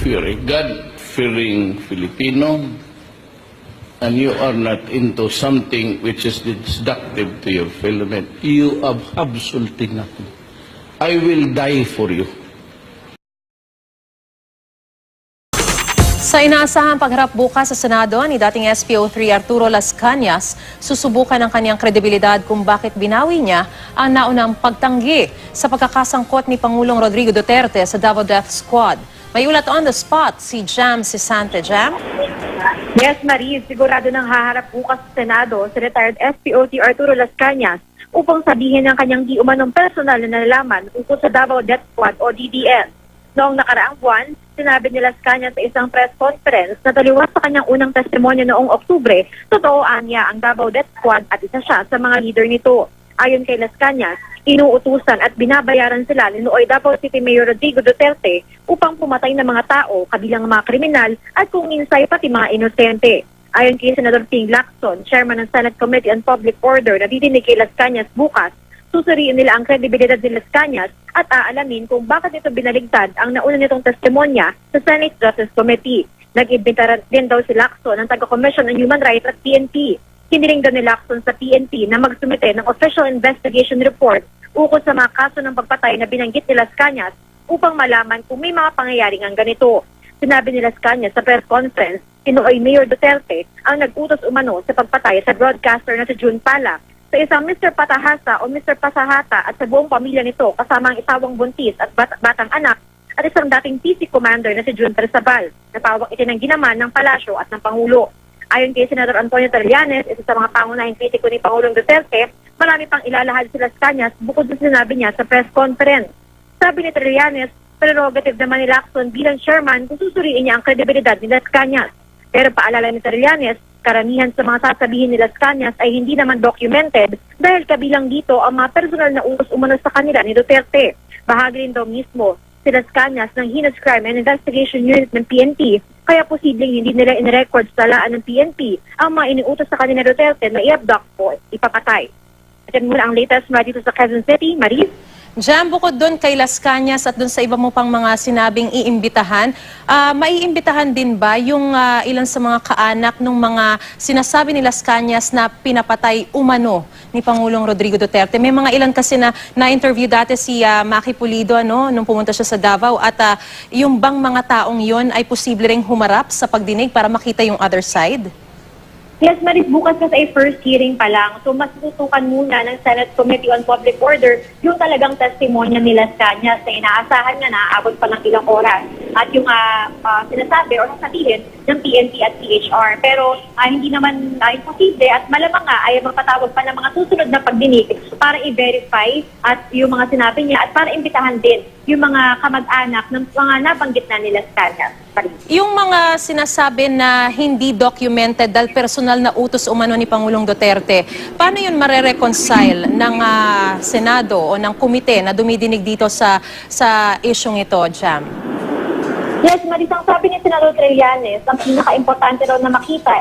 if you're a God-fearing Filipino and you are not into something which is destructive to your fellow men, you have absolutely nothing. I will die for you. Sa inaasahang pagharap bukas sa Senado ni dating SPO3 Arturo Las Cañas, susubukan ang kanyang kredibilidad kung bakit binawi niya ang naunang pagtanggi sa pagkakasangkot ni Pangulong Rodrigo Duterte sa Davao Death Squad. May ulat on the spot si Jam Sisante. Jam? Yes, Marie, sigurado nang haharap bukas sa Senado si retired SPO3 Arturo Las Cañas upang sabihin ng kanyang di umanong personal na nalalaman ukol sa Davao Death Squad o DDS. Noong nakaraang buwan, sinabi ni Las Cañas sa isang press conference na taliwas sa kanyang unang testimonya noong Oktubre, totoo niya ang Davao Death Squad at isa siya sa mga leader nito. Ayon kay Las Cañas, inuutusan at binabayaran sila ni Nooy Davao City Mayor Rodrigo Duterte upang pumatay ng mga tao, kabilang mga kriminal at kung minsay pati mga inosente. Ayon kay Senador Ping Lacson, Chairman ng Senate Committee on Public Order na didinig kay Las Cañas bukas, susuriin nila ang kredibilidad ni Las Cañas at aalamin kung bakit ito binaligtad ang nauna nitong testimonya sa Senate Justice Committee. Nag-imbita din daw si Lacson ng taga-Commission on Human Rights at PNP. Hiniling daw ni Lacson sa PNP na magsumite ng official investigation report ukol sa mga kaso ng pagpatay na binanggit ni Las Cañas upang malaman kung may mga pangyayaring ang ganito. Sinabi ni Las Cañas sa press conference, Nooy Mayor Duterte ang nag-utos umano sa pagpatay sa broadcaster na si June Pala, sa isang Mr. Patahasa o Mr. Pasahata at sa buong pamilya nito kasama ang isawang buntis at batang anak at isang dating PC commander na si Jun Terzabal, na pawang itinanggi naman ng palasyo at ng Pangulo. Ayon kay Senador Antonio Trillanes, isa sa mga pangunahing kritiko ni Pangulong Duterte, marami pang ilalahad si Las Cañas bukod sa sinabi niya sa press conference. Sabi ni Trillanes, prerogative naman ni Lacson bilang chairman kung susuriin niya ang kredibilidad ni Las Cañas. Pero paalala ni Trillanes, karamihan sa mga sasabihin ni Las Cañas ay hindi naman documented dahil kabilang dito ang mga personal na utos umano sa kanila ni Duterte. Bahagi rin daw mismo si Las Cañas ng Heinous Crime and Investigation Unit ng PNP, kaya posibleng hindi nila in-record sa talaan ng PNP ang mga iniutos sa kanila ni Duterte na i-abduct o ipapatay. At yan muna ang latest mula dito sa Quezon City. Maris? Jam, bukod doon kay Las Cañas at doon sa iba mo pang mga sinabing iimbitahan, maiimbitahan din ba yung ilan sa mga kaanak ng mga sinasabi ni Las Cañas na pinapatay umano ni Pangulong Rodrigo Duterte? May mga ilan kasi na-interview dati si Maki Pulido nung pumunta siya sa Davao at yung bang mga taong yon ay posible ring humarap sa pagdinig para makita yung other side? Yes, Maris, bukas kasi ay first hearing pa lang. So, mas tutukan muna ng Senate Committee on Public Order yung talagang testimonya ni Las Cañas na inaasahan nga na aabot pa ng ilang oras. At yung sinasabi o sasabihin ng PNP at PHR. Pero hindi naman imposible at malamang nga ay magpatawag pa ng mga susunod na pagdinig para i-verify at yung mga sinabi niya at para imbitahan din yung mga kamag-anak ng mga nabanggit na ni Las Cañas. Yung mga sinasabi na hindi documented dahil personal na utos umano ni Pangulong Duterte, paano yun mare-reconcile ng Senado o ng komite na dumidinig dito sa isyong ito, Jam? Yes, Maris, ang sabi ni Senador Trillanes, ang pinaka-importante daw na makita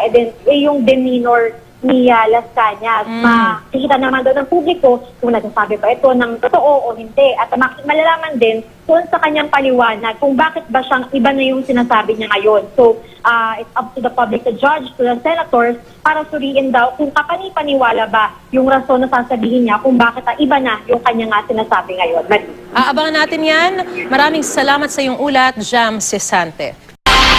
yung demeanor ni Las Cañas. Makikita naman daw ng publiko kung nagsasabi ba ito ng totoo o hindi. At malalaman din kung sa kanyang paliwanag kung bakit ba siyang iba na yung sinasabi niya ngayon. So, it's up to the public to judge, to the senators, para suriin daw kung kapani-paniwala ba yung rason na sasabihin niya kung bakit iba na yung kanya nga sinasabi ngayon. Aabangan natin yan. Maraming salamat sa iyong ulat, Jam Sisante.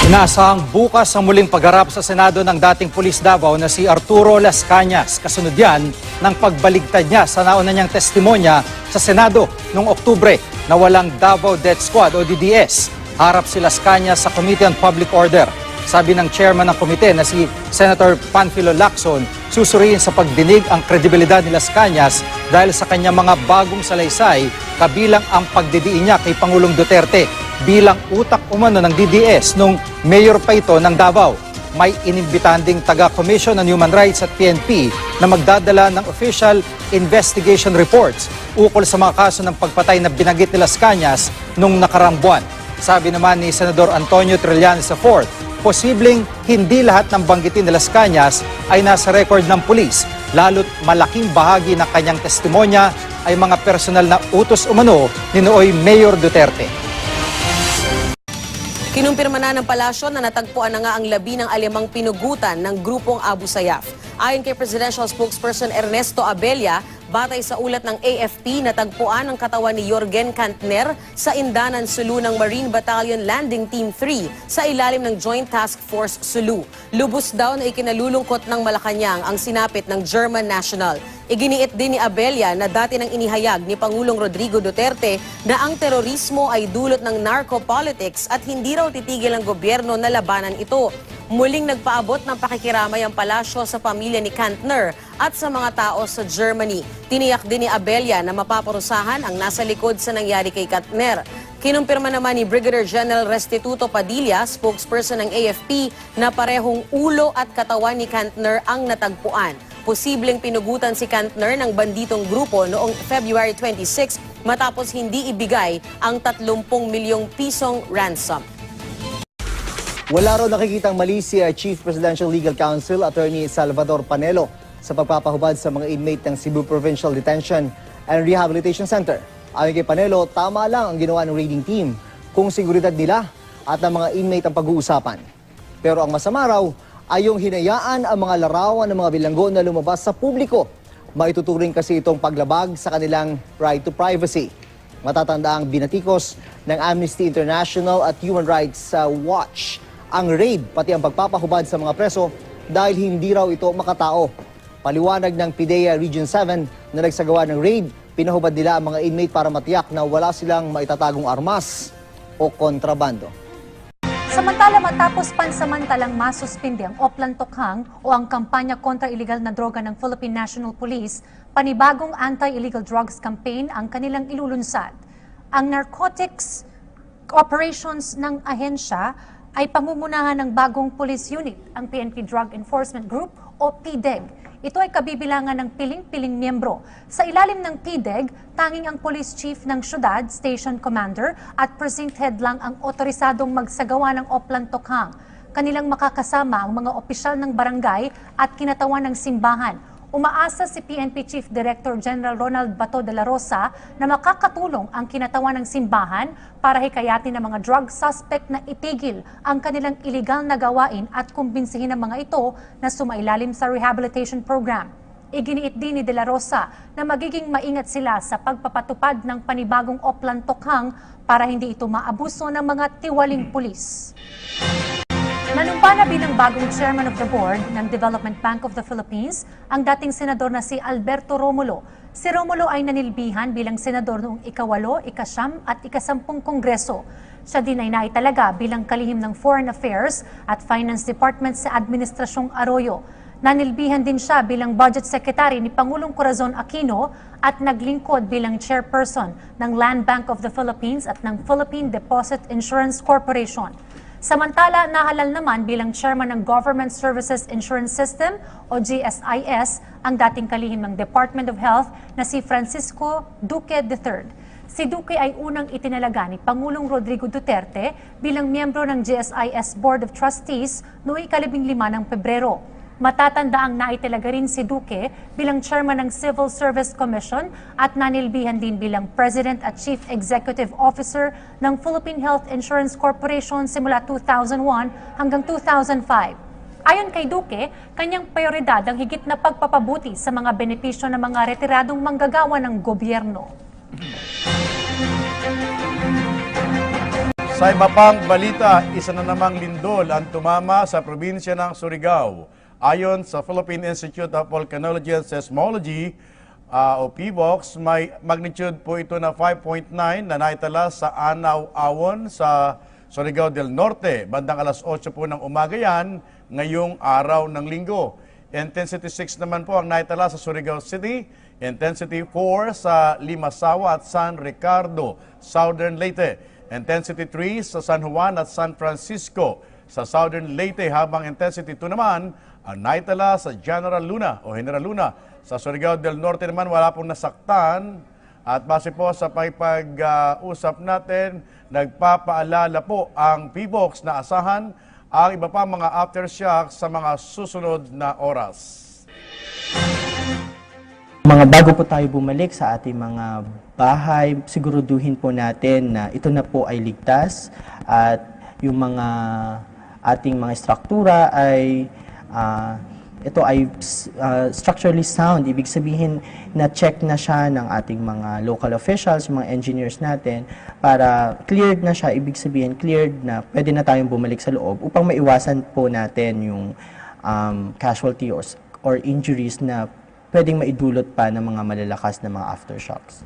Inaasahang bukas ang muling pagharap sa Senado ng dating Pulis Davao na si Arturo Las Cañas. Kasunod yan ng pagbaligtad niya sa nauna niyang testimonya sa Senado noong Oktubre na walang Davao Death Squad o DDS. Harap si Las Cañas sa Committee on Public Order. Sabi ng chairman ng komite na si Senator Panfilo Lacson, susuriin sa pagdinig ang kredibilidad ni Las Cañas dahil sa kanyang mga bagong salaysay kabilang ang pagdidiin niya kay Pangulong Duterte bilang utak umano ng DDS nung mayor pa ito ng Davao. May inimbitahan ding taga-Commission on Human Rights at PNP na magdadala ng official investigation reports ukol sa mga kaso ng pagpatay na binanggit ni Las Cañas nung nakarang buwan. Sabi naman ni Senador Antonio Trillanes IV, posibleng hindi lahat ng banggitin ni Las Cañas ay nasa record ng pulis, lalo't malaking bahagi ng kanyang testimonya ay mga personal na utos umano ni Nooy Mayor Duterte. Kinumpirma na ng palasyo na natagpuan na nga ang labi ng alimang pinugutan ng grupong Abu Sayyaf. Ayon kay Presidential Spokesperson Ernesto Abella, batay sa ulat ng AFP, natagpuan ang katawan ni Jorgen Kantner sa Indanan Sulu ng Marine Battalion Landing Team 3 sa ilalim ng Joint Task Force Sulu. Lubos daw na ikinalulungkot ng Malacanang ang sinapit ng German national. Iginiit din ni Abella na dati nang inihayag ni Pangulong Rodrigo Duterte na ang terorismo ay dulot ng narco-politics at hindi raw titigil ang gobyerno na labanan ito. Muling nagpaabot ng pakikiramay ang palasyo sa pamilya ni Kantner at sa mga tao sa Germany. Tiniyak din ni Abella na mapaparusahan ang nasa likod sa nangyari kay Kantner. Kinumpirma naman ni Brigadier General Restituto Padilla, spokesperson ng AFP, na parehong ulo at katawan ni Kantner ang natagpuan. Posibleng pinugutan si Kantner ng banditong grupo noong February 26 matapos hindi ibigay ang 30 milyong pisong ransom. Wala raw nakikitang mali si Chief Presidential Legal Counsel Attorney Salvador Panelo sa pagpapahubad sa mga inmate ng Cebu Provincial Detention and Rehabilitation Center. Ayon kay Panelo, tama lang ang ginawa ng raiding team kung seguridad nila at ang mga inmate ang pag-uusapan. Pero ang masama raw ay yung hinayaan ang mga larawan ng mga bilanggo na lumabas sa publiko. Maituturing kasi itong paglabag sa kanilang right to privacy. Matatanda ang binatikos ng Amnesty International at Human Rights Watch ang raid pati ang pagpapahubad sa mga preso dahil hindi raw ito makatao. Paliwanag ng PIDEA Region 7 na nagsagawa ng raid, pinahubad nila ang mga inmate para matiyak na wala silang maitatagong armas o kontrabando. Samantala, matapos pansamantalang masuspindi ang Oplan Tokhang o ang kampanya kontra illegal na droga ng Philippine National Police, panibagong anti-illegal drugs campaign ang kanilang ilulunsad. Ang narcotics operations ng ahensya ay pamumunahan ng bagong police unit, ang PNP Drug Enforcement Group o PDEG. Ito ay kabibilangan ng piling-piling miyembro. Sa ilalim ng PDEG, tanging ang police chief ng syudad, station commander at precinct head lang ang otorisadong magsagawa ng Oplan Tokhang. Kanilang makakasama ang mga opisyal ng barangay at kinatawan ng simbahan. Umaasa si PNP Chief Director General Ronald Bato de la Rosa na makakatulong ang kinatawan ng simbahan para hikayatin ng mga drug suspect na itigil ang kanilang iligal na gawain at kumbinsihin ang mga ito na sumailalim sa rehabilitation program. Iginiit din ni de la Rosa na magiging maingat sila sa pagpapatupad ng panibagong Oplan Tokhang para hindi ito maabuso ng mga tiwaling pulis. Nanumpa na bilang bagong chairman of the board ng Development Bank of the Philippines ang dating senador na si Alberto Romulo. Si Romulo ay nanilbihan bilang senador noong ika-8, ika-9 at ika-10 kongreso. Siya din ay naitalaga bilang kalihim ng Foreign Affairs at Finance Department sa Administrasyong Arroyo. Nanilbihan din siya bilang Budget Secretary ni Pangulong Corazon Aquino at naglingkod bilang chairperson ng Land Bank of the Philippines at ng Philippine Deposit Insurance Corporation. Samantala, nahalal naman bilang chairman ng Government Services Insurance System o GSIS ang dating kalihim ng Department of Health na si Francisco Duque III. Si Duque ay unang itinalaga ni Pangulong Rodrigo Duterte bilang miyembro ng GSIS Board of Trustees noong ika-15 ng Pebrero. Matatandaang naitalaga rin si Duque bilang chairman ng Civil Service Commission at nanilbihan din bilang President at Chief Executive Officer ng Philippine Health Insurance Corporation simula 2001 hanggang 2005. Ayon kay Duque, kanyang prioridad ang higit na pagpapabuti sa mga benepisyo ng mga retiradong manggagawa ng gobyerno. Sa iba pang balita, isa na namang lindol ang tumama sa probinsya ng Surigao. Ayon sa Philippine Institute of Volcanology and Seismology o PVOX, may magnitude po ito na 5.9 na naitala sa Anaw-Awon sa Surigao del Norte. Bandang alas 8 po ng umaga yan, ngayong araw ng linggo. Intensity 6 naman po ang naitala sa Surigao City. Intensity 4 sa Limasawa at San Ricardo, Southern Leyte. Intensity 3 sa San Juan at San Francisco sa Southern Leyte, habang intensity 2 naman ang naitala sa General Luna o General Luna. Sa Surigao del Norte naman wala pong nasaktan, at base po sa pag-usap natin, nagpapaalala po ang PVOX na asahan ang iba pa mga aftershocks sa mga susunod na oras. Mga bago po tayo bumalik sa ating mga bahay, siguraduhin po natin na ito na po ay ligtas at yung mga ating mga struktura ay ito ay structurally sound. Ibig sabihin na check na siya ng ating mga local officials, yung mga engineers natin, para cleared na siya. Ibig sabihin cleared na pwede na tayong bumalik sa loob upang maiwasan po natin yung casualty or injuries na pwedeng maidulot pa ng mga malalakas na mga aftershocks.